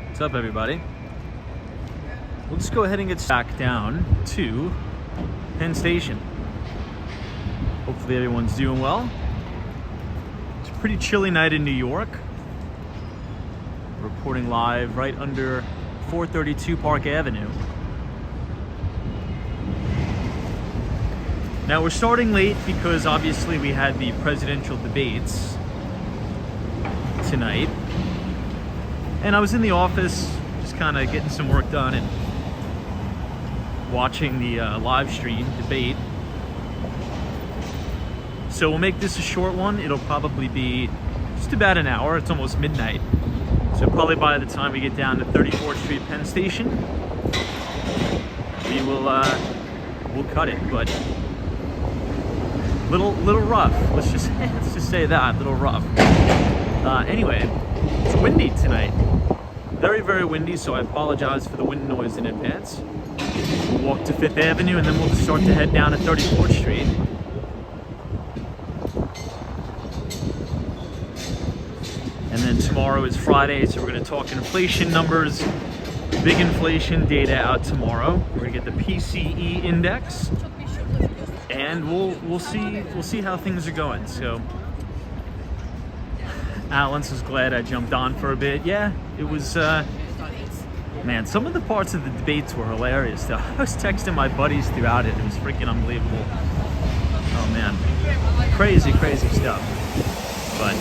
What's up, everybody? We'll just go ahead and get back down to Penn Station. Hopefully everyone's doing well. It's a pretty chilly night in New York. Reporting live right under 432 Park Avenue. Now we're starting late because obviously we had the presidential debates tonight. And I was in the office just kind of getting some work done and watching the live stream debate. So we'll make this a short one. It'll probably be just about an hour. It's almost midnight. So probably by the time we get down to 34th Street Penn Station, we will we'll cut it. But little rough. Let's just say that, little rough. Anyway, it's windy tonight. Very, very windy, so I apologize for the wind noise in advance. We'll walk to 5th Avenue and then we'll just start to head down to 34th Street. And then tomorrow is Friday, so we're going to talk inflation numbers. Big inflation data out tomorrow. We're going to get the PCE index. And we'll see how things are going. So Alan's is glad I jumped on for a bit. Yeah, it was man, some of the parts of the debates were hilarious though. I was texting my buddies throughout it. It was freaking unbelievable. Oh man. Crazy stuff. But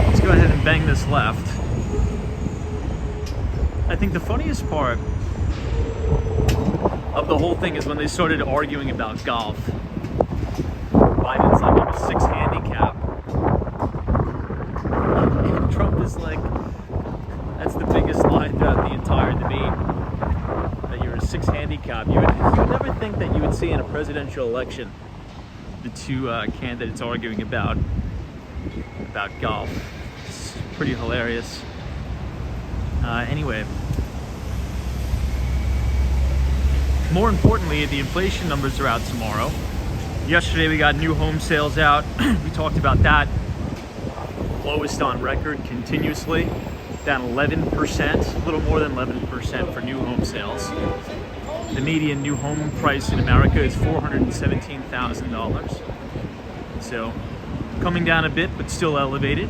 let's go ahead and bang this left. I think the funniest part of the whole thing is when they started arguing about golf. Biden's like on a 6 handicap. And Trump is like, that's the biggest lie throughout the entire debate, that you're a 6 handicap. You would never think that you would see in a presidential election the two candidates arguing about golf. It's pretty hilarious. Anyway. More importantly, the inflation numbers are out tomorrow. Yesterday we got new home sales out. We talked about that. Lowest on record continuously. Down 11%, a little more than 11% for new home sales. The median new home price in America is $417,000. So coming down a bit, but still elevated.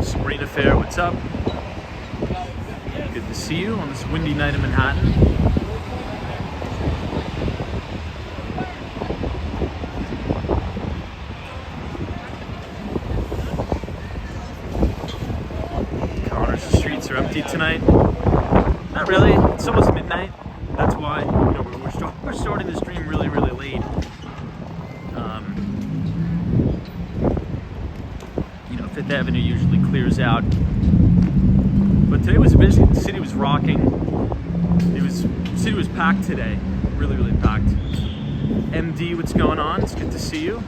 Sabrina Fair, what's up? Good to see you on this windy night in Manhattan. Corners of the streets are empty tonight. Not really. It's almost midnight. That's why we're starting the stream really late. Fifth Avenue usually clears out. But today was busy. The city was rocking. The city was packed today. Really packed. MD, what's going on? It's good to see you.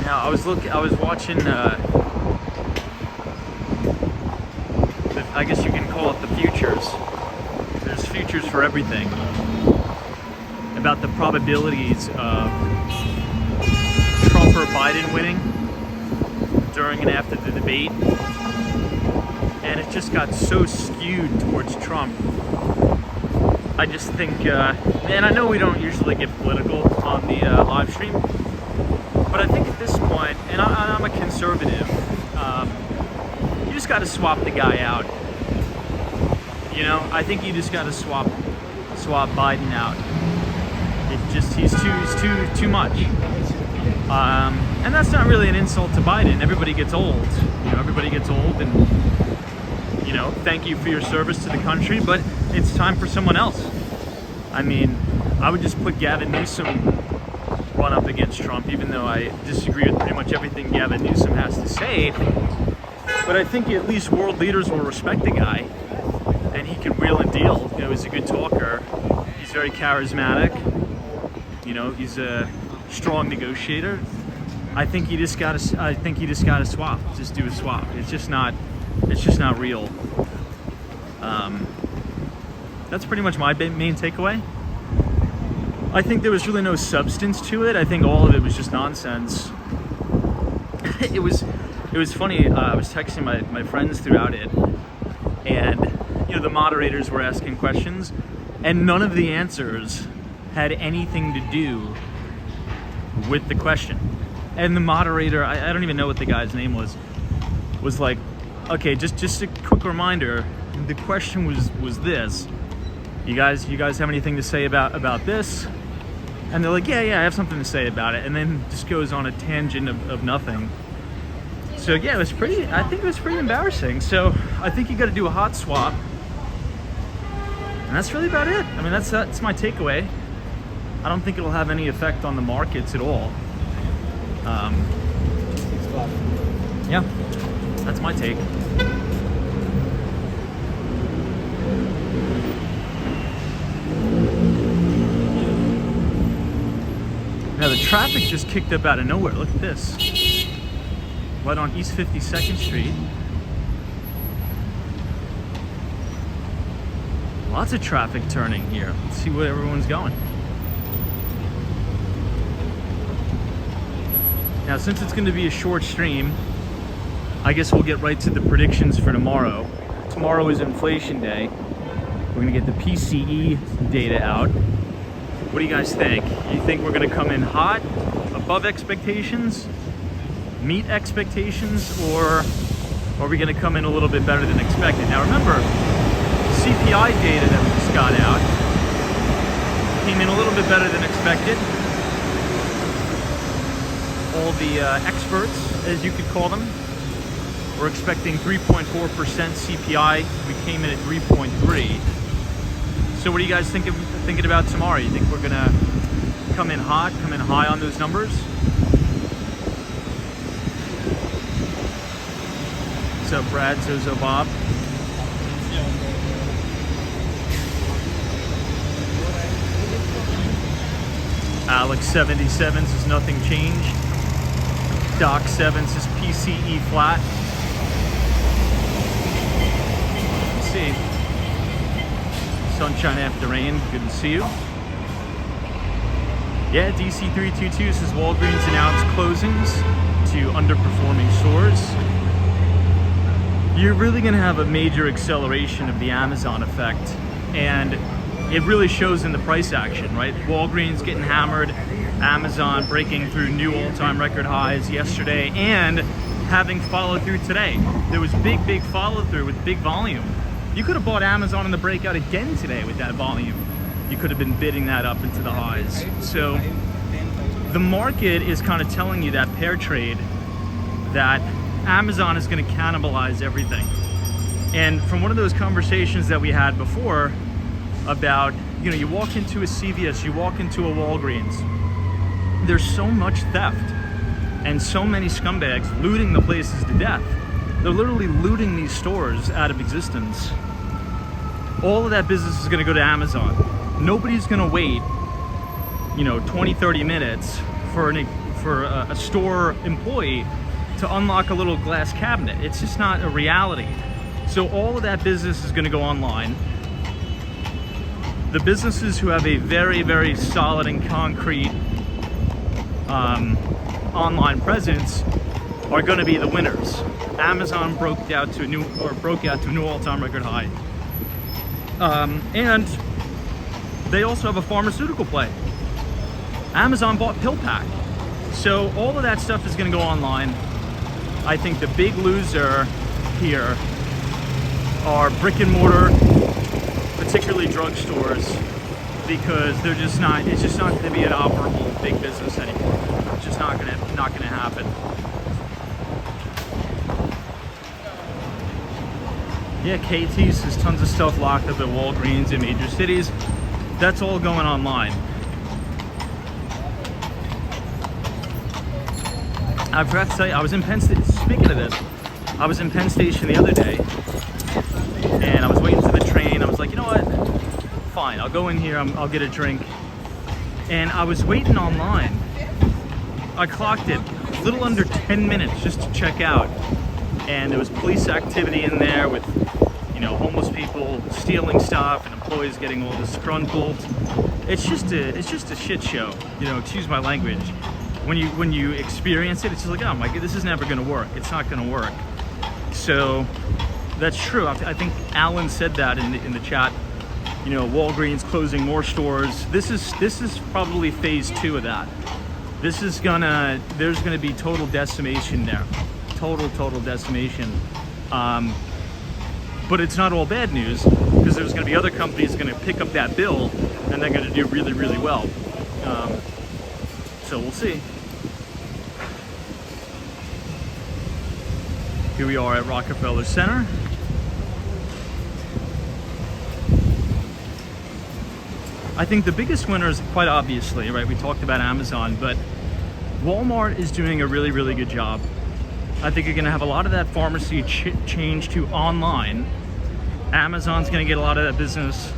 Now I was watching I guess you can call it the futures. There's futures for everything. About the probabilities of Trump or Biden winning during and after the debate. And it just got so skewed towards Trump. I just think, and I know we don't usually get political on the live stream, but I think at this point, and I'm a conservative, you just got to swap the guy out. You know, I think you just got to swap Biden out. He's too much. And that's not really an insult to Biden. Everybody gets old. Everybody gets old, and thank you for your service to the country, but it's time for someone else. I mean, I would just put Gavin Newsom run up against Trump, even though I disagree with pretty much everything Gavin Newsom has to say. But I think at least world leaders will respect the guy, and he can wheel and deal. He's a good talker. He's very charismatic. He's a strong negotiator. I think you just gotta swap. Just do a swap. It's just not real. That's pretty much my main takeaway. I think there was really no substance to it. I think all of it was just nonsense. It was funny. I was texting my friends throughout it, and the moderators were asking questions, and none of the answers had anything to do with the question. And the moderator, I don't even know what the guy's name was like, okay, just a quick reminder. The question was this: you guys have anything to say about this? And they're like, yeah, I have something to say about it. And then just goes on a tangent of nothing. So yeah, I think it was pretty embarrassing. So I think you got to do a hot swap. And that's really about it. I mean, that's my takeaway. I don't think it'll have any effect on the markets at all. Yeah, that's my take. Now the traffic just kicked up out of nowhere. Look at this. Right on East 52nd Street. Lots of traffic turning here. Let's see where everyone's going. Now, since it's going to be a short stream, I guess we'll get right to the predictions for tomorrow. Tomorrow is inflation day. We're going to get the PCE data out. What do you guys think? You think we're going to come in hot, above expectations, meet expectations, or are we going to come in a little bit better than expected? Now remember, CPI data that we just got out came in a little bit better than expected. All the experts, as you could call them, were expecting 3.4% CPI. We came in at 3.3. So what are you guys thinking about tomorrow? You think we're gonna come in hot, come in high on those numbers? What's up, Brad? Zozo Bob. Alex 77 says nothing changed. Doc 7 says PCE flat. Let's see. Sunshine after rain. Good to see you. Yeah, DC322 says Walgreens announced closings to underperforming stores. You're really going to have a major acceleration of the Amazon effect, and it really shows in the price action, right? Walgreens getting hammered, Amazon breaking through new all-time record highs yesterday, and having followed through today. There was big follow-through with big volume. You could have bought Amazon in the breakout again today with that volume. You could have been bidding that up into the highs. So the market is kind of telling you that pair trade, that Amazon is going to cannibalize everything. And from one of those conversations that we had before about, you walk into a CVS, you walk into a Walgreens, there's so much theft and so many scumbags looting the places to death. They're literally looting these stores out of existence. All of that business is going to go to Amazon. Nobody's going to wait, 20, 30 minutes for a store employee to unlock a little glass cabinet. It's just not a reality. So all of that business is going to go online. The businesses who have a very solid and concrete online presence are going to be the winners. Amazon broke out to a new all-time record high, and they also have a pharmaceutical play. Amazon bought PillPack, so all of that stuff is going to go online. I think the big loser here are brick and mortar, particularly drugstores, because they're just not. It's just not going to be an operable big business anymore. It's just not going to happen. Yeah, KT says tons of stuff locked up at Walgreens in major cities. That's all going online. I forgot to tell you, I was in Penn Station. Speaking of this, I was in Penn Station the other day, and I was waiting for the train. I was like, you know what? Fine, I'll go in here. I'll get a drink. And I was waiting online. I clocked it. a little under 10 minutes just to check out. And there was police activity in there with, you know, homeless people stealing stuff and employees getting all disgruntled. It's just a shit show, you know, excuse my language. When you experience it, it's just like, oh my god, this is never gonna work. It's not gonna work. So that's true. I think Alan said that in the chat. You know, Walgreens closing more stores. This is probably phase 2 of that. There's gonna be total decimation there. Total decimation. But it's not all bad news, because there's gonna be other companies gonna pick up that bill and they're gonna do really, really well. So we'll see. Here we are at Rockefeller Center. I think the biggest winners, quite obviously, right? We talked about Amazon, but Walmart is doing a really, really good job. I think you're gonna have a lot of that pharmacy change to online. Amazon's gonna get a lot of that business,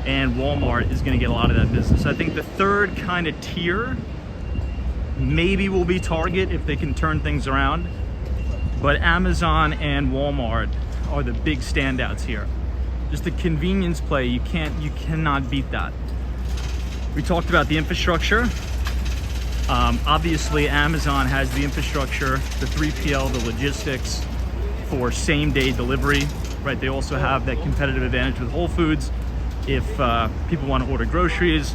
and Walmart is gonna get a lot of that business. I think the third kind of tier maybe will be Target if they can turn things around, but Amazon and Walmart are the big standouts here. Just the convenience play, you cannot beat that. We talked about the infrastructure. Obviously, Amazon has the infrastructure, the 3PL, the logistics for same-day delivery, right? They also have that competitive advantage with Whole Foods. If people want to order groceries,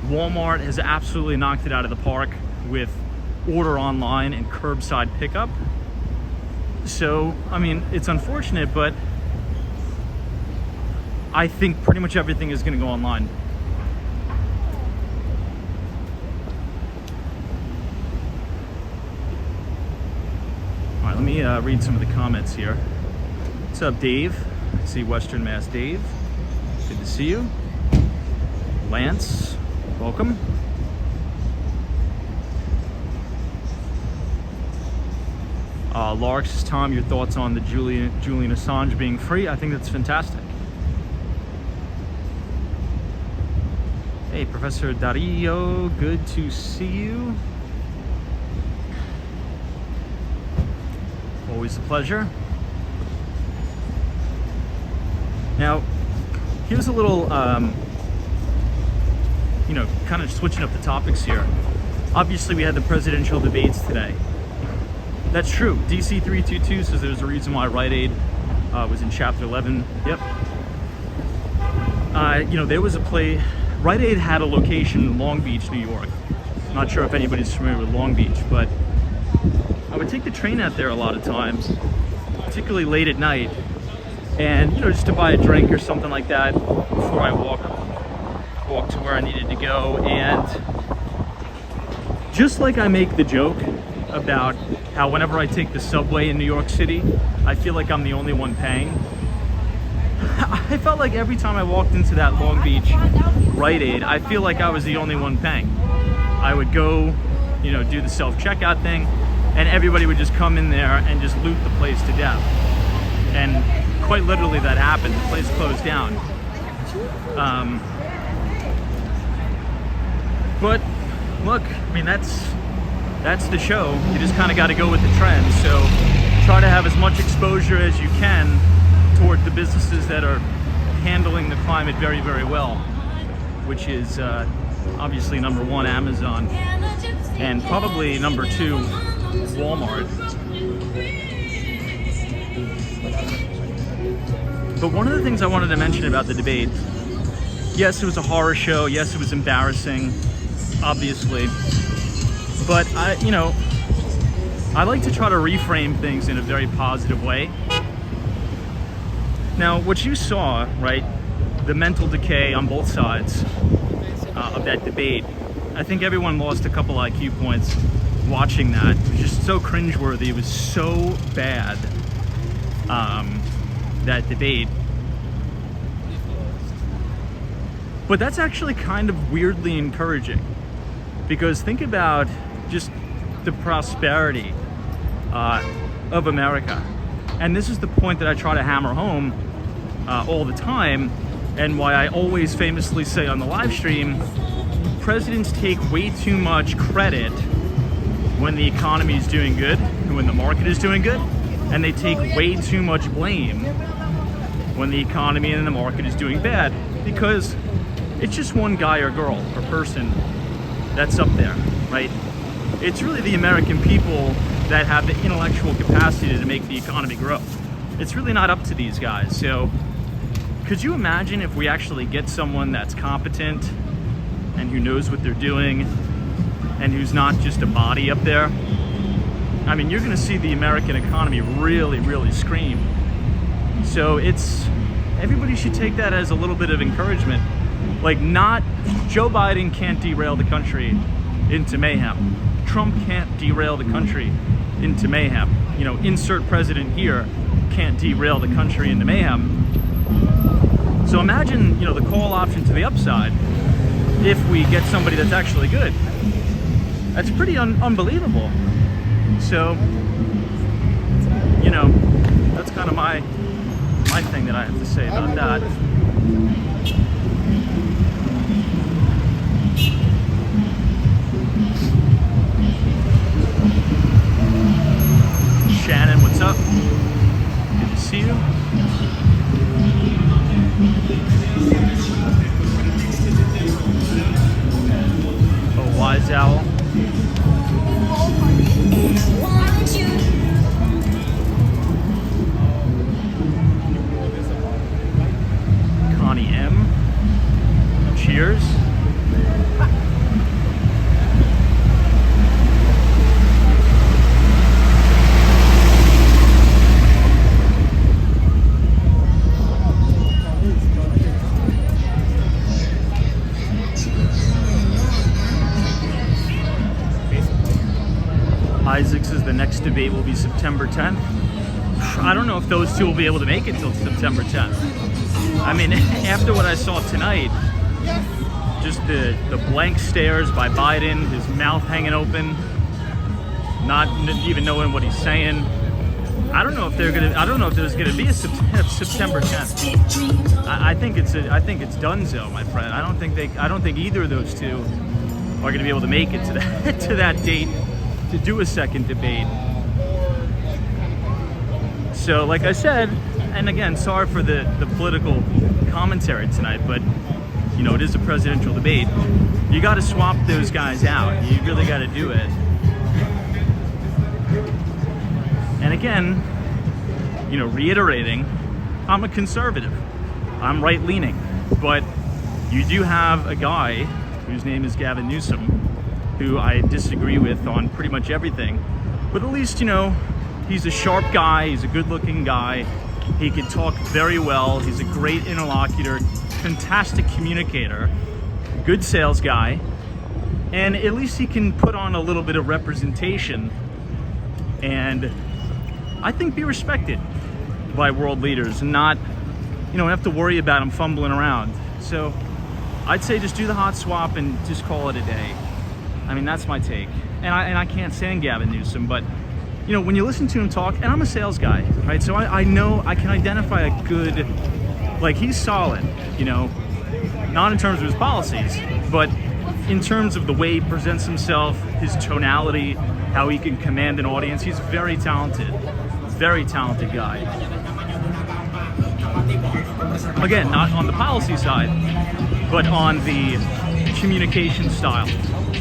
Walmart has absolutely knocked it out of the park with order online and curbside pickup. So, I mean, it's unfortunate, but I think pretty much everything is going to go online. All right, let me read some of the comments here. What's up, Dave? I see Western Mass Dave. Good to see you. Lance, welcome. Larks, Tom, your thoughts on the Julian Assange being free? I think that's fantastic. Hey, Professor Dario, good to see you. Always a pleasure. Now, here's a little, you know, kind of switching up the topics here. Obviously, we had the presidential debates today. That's true. DC 322 says there's a reason why Rite Aid was in Chapter 11. Yep. You know, there was a play. Rite Aid had a location in Long Beach, New York. Not sure if anybody's familiar with Long Beach, but I would take the train out there a lot of times, particularly late at night, and, you know, just to buy a drink or something like that before I walk to where I needed to go. And just like I make the joke about how whenever I take the subway in New York City, I feel like I'm the only one paying. I felt like every time I walked into that Long Beach Rite Aid, I feel like I was the only one paying. I would go, you know, do the self-checkout thing, and everybody would just come in there and just loot the place to death. And quite literally that happened. The place closed down. But look, I mean, that's the show. You just kind of got to go with the trend. So try to have as much exposure as you can toward the businesses that are handling the climate very, very well, which is obviously number one, Amazon, and probably number two, Walmart. But one of the things I wanted to mention about the debate, yes, it was a horror show. Yes, it was embarrassing, obviously. But you know, I like to try to reframe things in a very positive way. Now, what you saw, right, the mental decay on both sides of that debate, I think everyone lost a couple IQ points watching that. It was just so cringeworthy. It was so bad, that debate. But that's actually kind of weirdly encouraging, because think about just the prosperity of America. And this is the point that I try to hammer home all the time, and why I always famously say on the live stream, presidents take way too much credit when the economy is doing good and when the market is doing good, and they take way too much blame when the economy and the market is doing bad, because it's just one guy or girl or person that's up there, right? It's really the American people that have the intellectual capacity to make the economy grow. It's really not up to these guys. So could you imagine if we actually get someone that's competent and who knows what they're doing and who's not just a body up there? I mean, you're gonna see the American economy really, really scream. So everybody should take that as a little bit of encouragement. Like, Joe Biden can't derail the country into mayhem. Trump can't derail the country into mayhem. You know, insert president here can't derail the country into mayhem. So imagine, you know, the call option to the upside if we get somebody that's actually good. That's pretty unbelievable. So, you know, that's kind of my thing that I have to say about that. Shannon, what's up? Good to see you. Oh, Wise Owl. Connie M. Cheers. Isaacs is the next debate will be September 10th. I don't know if those two will be able to make it till September 10th. I mean, after what I saw tonight, just the blank stares by Biden, his mouth hanging open, not even knowing what he's saying. I don't know if there's gonna be a September 10th. I think it's donezo, my friend. I don't think either of those two are gonna be able to make it to that date to do a second debate. So like I said, and again, sorry for the political commentary tonight, but you know, it is a presidential debate. You got to swap those guys out. You really got to do it. And again, you know, reiterating, I'm a conservative. I'm right-leaning. But you do have a guy whose name is Gavin Newsom, who I disagree with on pretty much everything. But at least, you know, he's a sharp guy, he's a good-looking guy, he can talk very well, he's a great interlocutor, fantastic communicator, good sales guy, and at least he can put on a little bit of representation and I think be respected by world leaders and not, you know, have to worry about him fumbling around. So I'd say just do the hot swap and just call it a day. I mean, that's my take. And I can't stand Gavin Newsom, but you know, when you listen to him talk, and I'm a sales guy, right? So I know I can identify a good, like, he's solid, you know, not in terms of his policies, but in terms of the way he presents himself, his tonality, how he can command an audience. He's very talented guy. Again, not on the policy side, but on the communication style.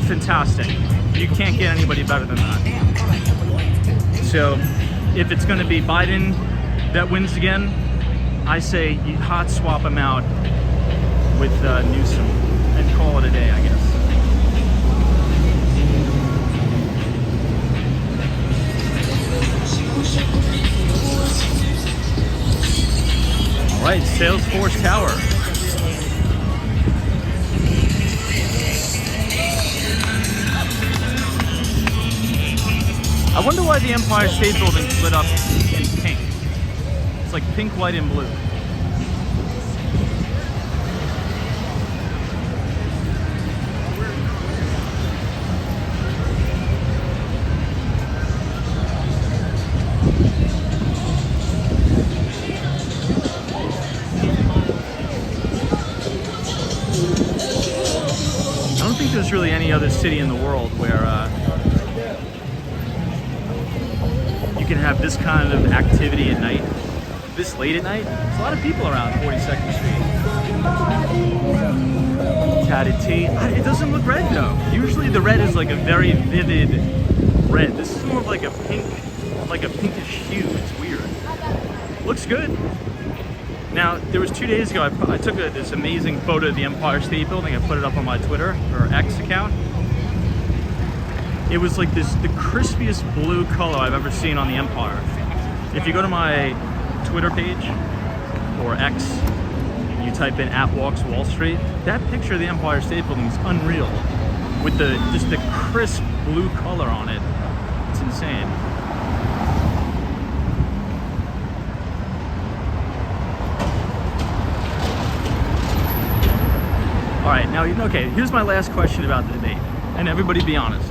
Fantastic. You can't get anybody better than that. So if it's going to be Biden that wins again, I say you hot swap him out with Newsom and call it a day, I guess. All right, Salesforce Tower. I wonder why the Empire State Building lit up in pink. It's like pink, white, and blue. I don't think there's really any other city in the world where can have this kind of activity at night, this late at night. There's a lot of people around 42nd Street. Tatted T. It doesn't look red though. Usually the red is like a very vivid red. This is more of like a pink, like a pinkish hue. It's weird. Looks good. Now, there was 2 days ago, I took this amazing photo of the Empire State Building. I put it up on my Twitter, or X account. It was like the crispiest blue color I've ever seen on the Empire. If you go to my Twitter page, or X, and you type in @WalksWallStreet, that picture of the Empire State Building is unreal. With just the crisp blue color on it. It's insane. All right, now, okay, here's my last question about the debate. And everybody be honest.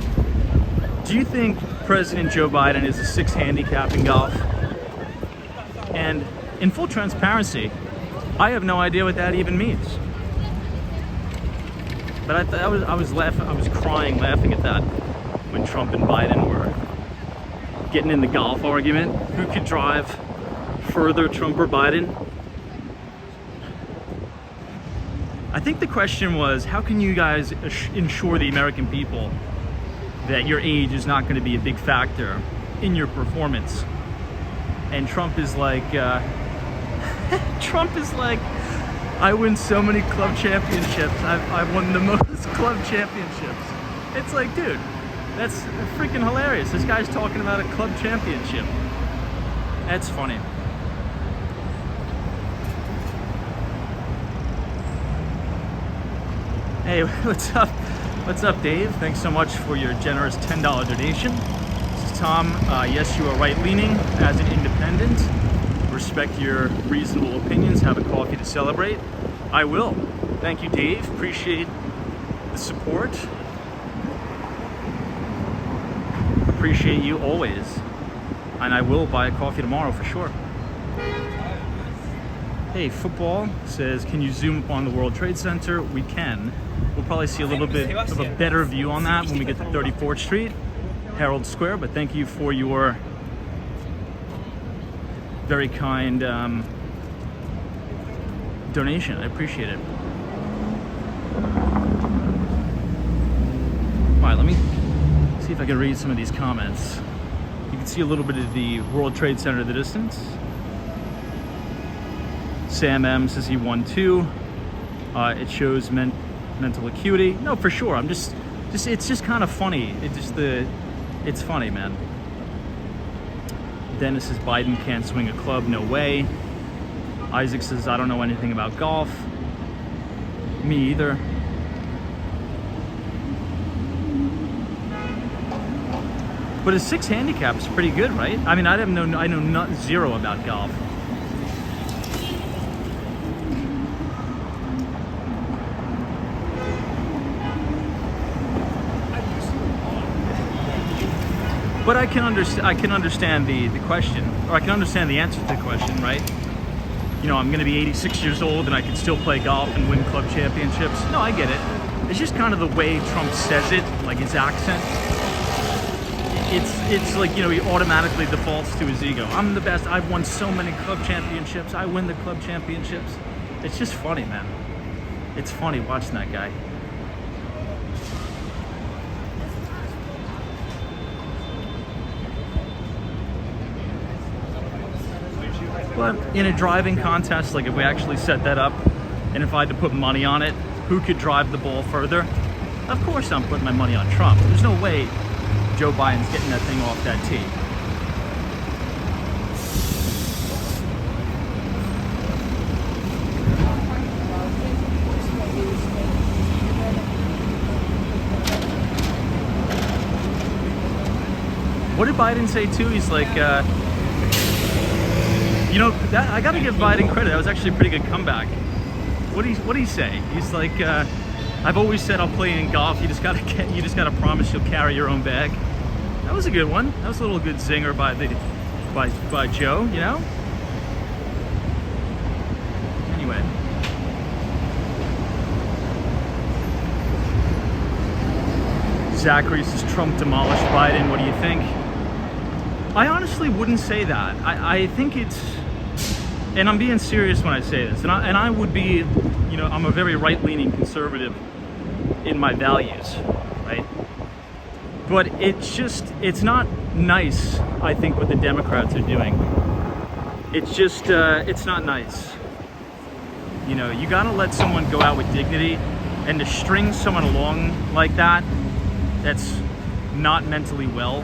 Do you think President Joe Biden is a 6 handicap in golf? And in full transparency, I have no idea what that even means. But I was laughing, I was crying laughing at that when Trump and Biden were getting in the golf argument. Who could drive further, Trump or Biden? I think the question was, how can you guys ensure the American people that your age is not going to be a big factor in your performance? And Trump is like, I win so many club championships. I've won the most club championships. It's like, dude, that's freaking hilarious. This guy's talking about a club championship. That's funny. Hey, what's up? What's up, Dave? Thanks so much for your generous $10 donation. This is Tom. Yes, you are right-leaning as an independent. Respect your reasonable opinions. Have a coffee to celebrate. I will. Thank you, Dave. Appreciate the support. Appreciate you always. And I will buy a coffee tomorrow for sure. Hey, football says, can you zoom up on the World Trade Center? We can. We'll probably see a little bit of a better view on that when we get to 34th Street, Herald Square, but thank you for your very kind donation. I appreciate it. All right, let me see if I can read some of these comments. You can see a little bit of the World Trade Center in the distance. Sam M says he won too. It shows mental acuity. No, for sure. It's just kind of funny. It's funny, man. Dennis says Biden can't swing a club. No way. Isaac says I don't know anything about golf. Me either. But a 6 handicap is pretty good, right? I mean, I know zero about golf. But I can understand the question, or I can understand the answer to the question, right? You know, I'm going to be 86 years old and I can still play golf and win club championships. No, I get it. It's just kind of the way Trump says it, like his accent. It's like, you know, he automatically defaults to his ego. I'm the best. I've won so many club championships. I win the club championships. It's just funny, man. It's funny watching that guy. But in a driving contest, like if we actually set that up, and if I had to put money on it, who could drive the ball further? Of course I'm putting my money on Trump. There's no way Joe Biden's getting that thing off that tee. What did Biden say too? He's like, you know, I got to give Biden credit. That was actually a pretty good comeback. What did he say? He's like, I've always said I'll play in golf. You just got to promise you'll carry your own bag. That was a good one. That was a little good zinger by Joe. You know. Anyway. Zachary says Trump demolished Biden. What do you think? I honestly wouldn't say that. I think it's, and I'm being serious when I say this, and I would be, you know, I'm a very right-leaning conservative in my values, right? But it's not nice, I think, what the Democrats are doing. It's just, it's not nice. You know, you gotta let someone go out with dignity, and to string someone along like that, that's not mentally well,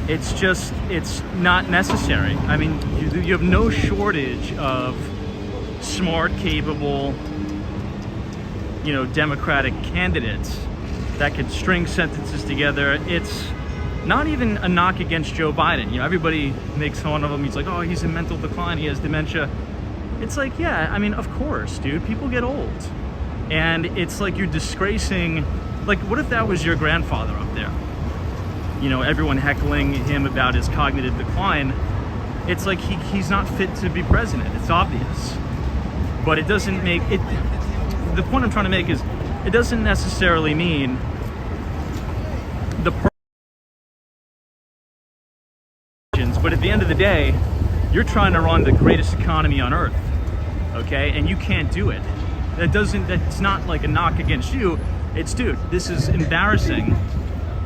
it's not necessary. I mean, you have no shortage of smart, capable, you know, Democratic candidates that could string sentences together. It's not even a knock against Joe Biden. You know, everybody makes fun of him. He's like, oh, he's in mental decline, he has dementia. It's like, yeah, I mean, of course, dude, people get old. And it's like you're disgracing, like, what if that was your grandfather up there? You know, everyone heckling him about his cognitive decline. It's like he's not fit to be president. It's obvious. But it doesn't make it, the point I'm trying to make is, it doesn't necessarily mean the person's, but at the end of the day, you're trying to run the greatest economy on earth, okay? And you can't do it. That's not like a knock against you. It's, dude, this is embarrassing.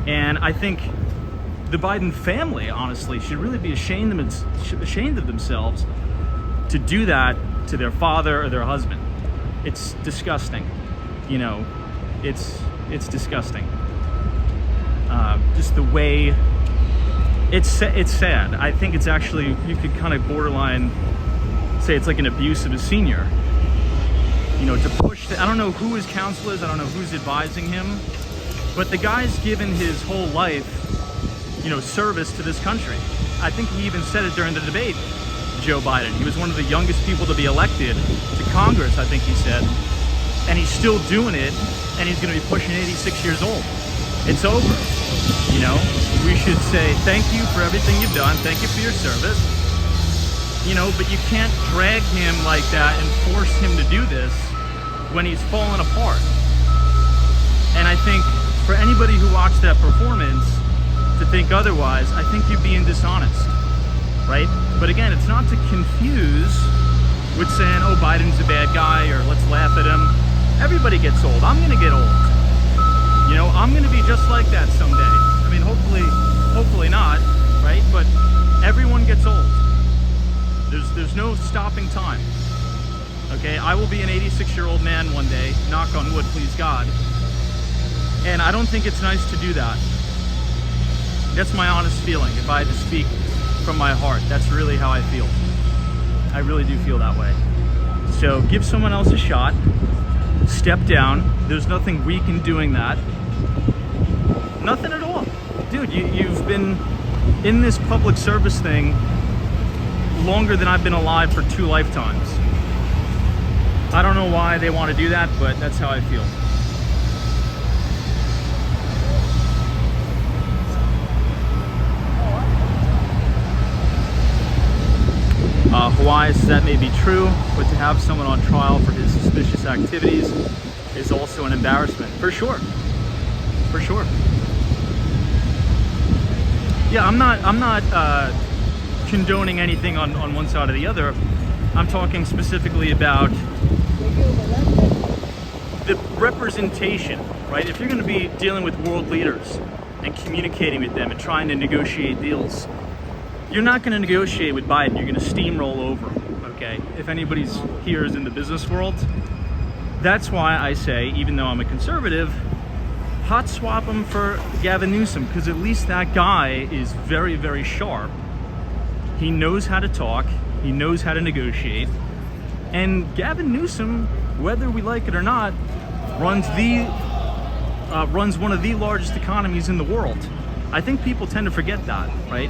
And I think the Biden family, honestly, should really be ashamed of themselves to do that to their father or their husband. It's disgusting. You know, it's disgusting. Just the way it's sad. I think it's actually, you could kind of borderline say it's like an abuse of a senior. You know, to push I don't know who his counsel is, I don't know who's advising him, but the guy's given his whole life, you know, service to this country. I think he even said it during the debate, Joe Biden. He was one of the youngest people to be elected to Congress, I think he said. And he's still doing it, and he's going to be pushing 86 years old. It's over. You know, we should say thank you for everything you've done. Thank you for your service. You know, but you can't drag him like that and force him to do this when he's falling apart. And I think for anybody who watched that performance to think otherwise, I think you're being dishonest, right? But again, it's not to confuse with saying, oh, Biden's a bad guy, or let's laugh at him. Everybody gets old. I'm gonna get old. You know, I'm gonna be just like that someday. I mean, hopefully not, right? But everyone gets old. There's no stopping time. Okay, I will be an 86-year-old man one day, knock on wood, please God. And I don't think it's nice to do that. That's my honest feeling. If I had to speak from my heart, that's really how I feel. I really do feel that way. So give someone else a shot. Step down. There's nothing weak in doing that. Nothing at all. Dude, you've been in this public service thing longer than I've been alive for 2 lifetimes. I don't know why they want to do that, but that's how I feel. Hawaii says that may be true, but to have someone on trial for his suspicious activities is also an embarrassment. For sure. For sure. Yeah, I'm not condoning anything on one side or the other. I'm talking specifically about the representation, right? If you're going to be dealing with world leaders and communicating with them and trying to negotiate deals, you're not going to negotiate with Biden. You're going to steamroll over him, okay? If anybody's here is in the business world, that's why I say, even though I'm a conservative, hot swap him for Gavin Newsom, because at least that guy is very, very sharp. He knows how to talk. He knows how to negotiate. And Gavin Newsom, whether we like it or not, runs one of the largest economies in the world. I think people tend to forget that, right?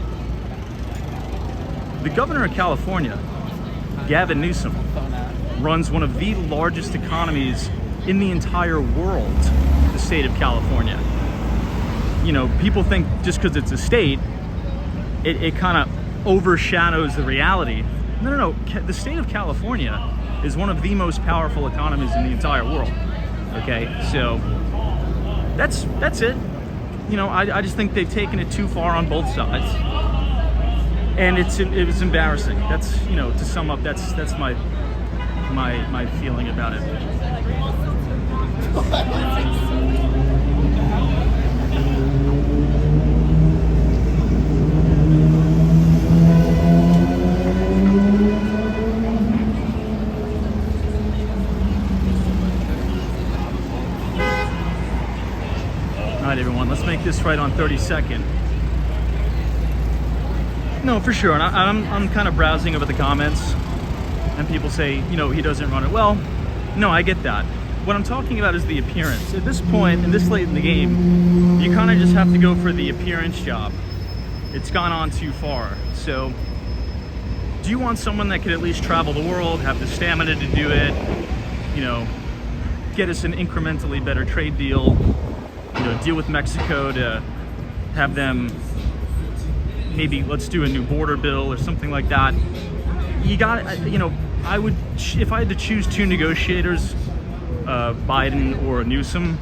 The governor of California, Gavin Newsom, runs one of the largest economies in the entire world, the state of California. You know, people think just because it's a state, it kind of overshadows the reality. No. The state of California is one of the most powerful economies in the entire world. Okay, so that's it. You know, I just think they've taken it too far on both sides. and it was embarrassing. That's, you know, to sum up, that's my feeling about it. All right, everyone, let's make this right on 32nd. No, for sure. And I'm kind of browsing over the comments, and people say, you know, he doesn't run it well. No, I get that. What I'm talking about is the appearance. At this point, and this late in the game, you kind of just have to go for the appearance job. It's gone on too far. So, do you want someone that could at least travel the world, have the stamina to do it, you know, get us an incrementally better trade deal, you know, deal with Mexico to have them, maybe let's do a new border bill or something like that. You got, you know, I would, if I had to choose two negotiators, Biden or Newsom,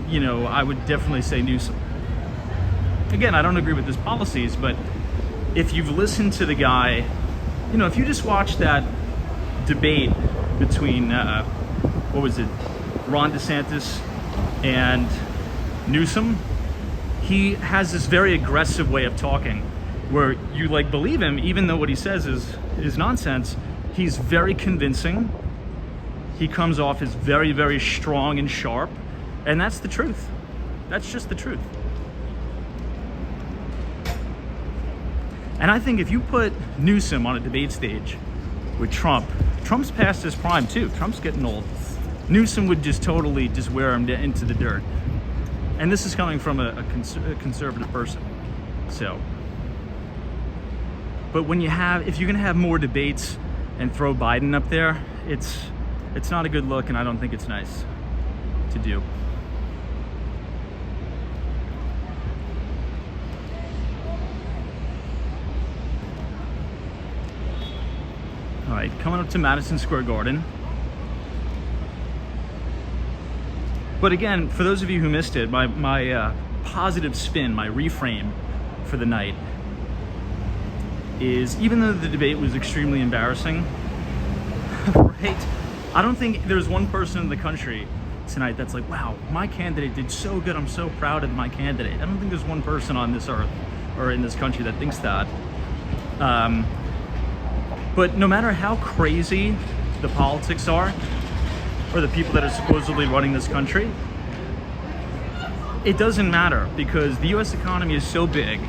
you know, I would definitely say Newsom. Again, I don't agree with his policies, but if you've listened to the guy, you know, if you just watch that debate between, what was it, Ron DeSantis and Newsom, he has this very aggressive way of talking where you like believe him, even though what he says is nonsense. He's very convincing. He comes off as very, very strong and sharp, and that's the truth. That's just the truth. And I think if you put Newsom on a debate stage with Trump's past his prime too. Trump's getting old. Newsom would just totally just wear him into the dirt. And this is coming from a conservative person. So, but when you have, if you're gonna have more debates and throw Biden up there, it's not a good look, and I don't think it's nice to do. All right, coming up to Madison Square Garden. But again, for those of you who missed it, my positive spin, my reframe for the night is, even though the debate was extremely embarrassing, right? I don't think there's one person in the country tonight that's like, wow, my candidate did so good, I'm so proud of my candidate. I don't think there's one person on this earth or in this country that thinks that. But no matter how crazy the politics are, or the people that are supposedly running this country, it doesn't matter, because the US economy is so big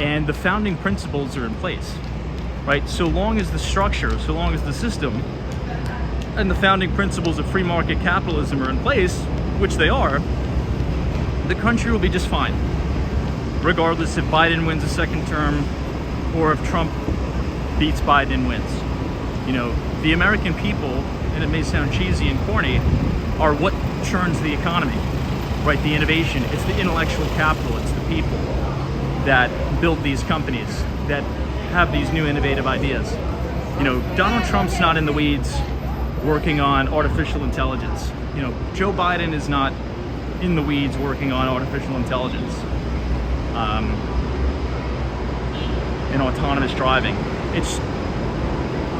and the founding principles are in place, right? So long as the structure, so long as the system and the founding principles of free market capitalism are in place, which they are, the country will be just fine, regardless if Biden wins a second term or if Trump beats Biden and wins. You know, the American people, and it may sound cheesy and corny, are what churns the economy, right? The innovation, it's the intellectual capital, it's the people that build these companies, that have these new innovative ideas. You know, Donald Trump's not in the weeds working on artificial intelligence. You know, Joe Biden is not in the weeds working on artificial intelligence and autonomous driving. It's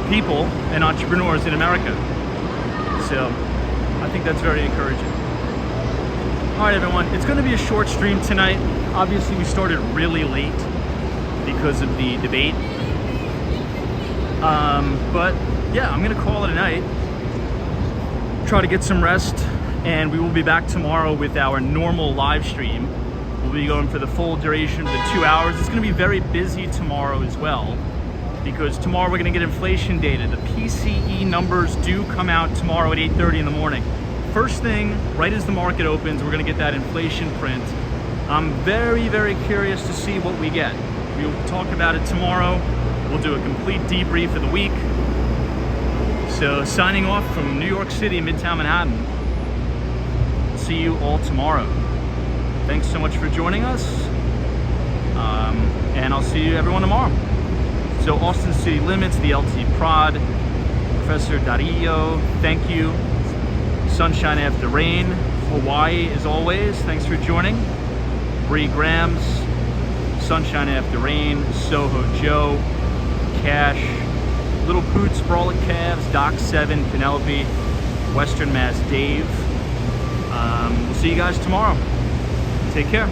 people and entrepreneurs in America. So I think that's very encouraging. All right, everyone, it's going to be a short stream tonight. Obviously, we started really late because of the debate. But yeah, I'm going to call it a night. Try to get some rest, and we will be back tomorrow with our normal live stream. We'll be going for the full duration of the 2 hours. It's going to be very busy tomorrow as well, because tomorrow we're going to get inflation data. The PCE numbers do come out tomorrow at 8:30 in the morning. First thing, right as the market opens, we're going to get that inflation print. I'm very, very curious to see what we get. We'll talk about it tomorrow. We'll do a complete debrief of the week. So signing off from New York City, Midtown Manhattan. See you all tomorrow. Thanks so much for joining us. And I'll see you everyone tomorrow. So Austin City Limits, the LT Prod, Professor Darillo, thank you. Sunshine After Rain, Hawaii as always, thanks for joining. Bree Grams, Sunshine After Rain, Soho Joe, Cash, Little Poots, Frolic Calves, Doc 7, Penelope, Western Mass Dave. We'll see you guys tomorrow. Take care.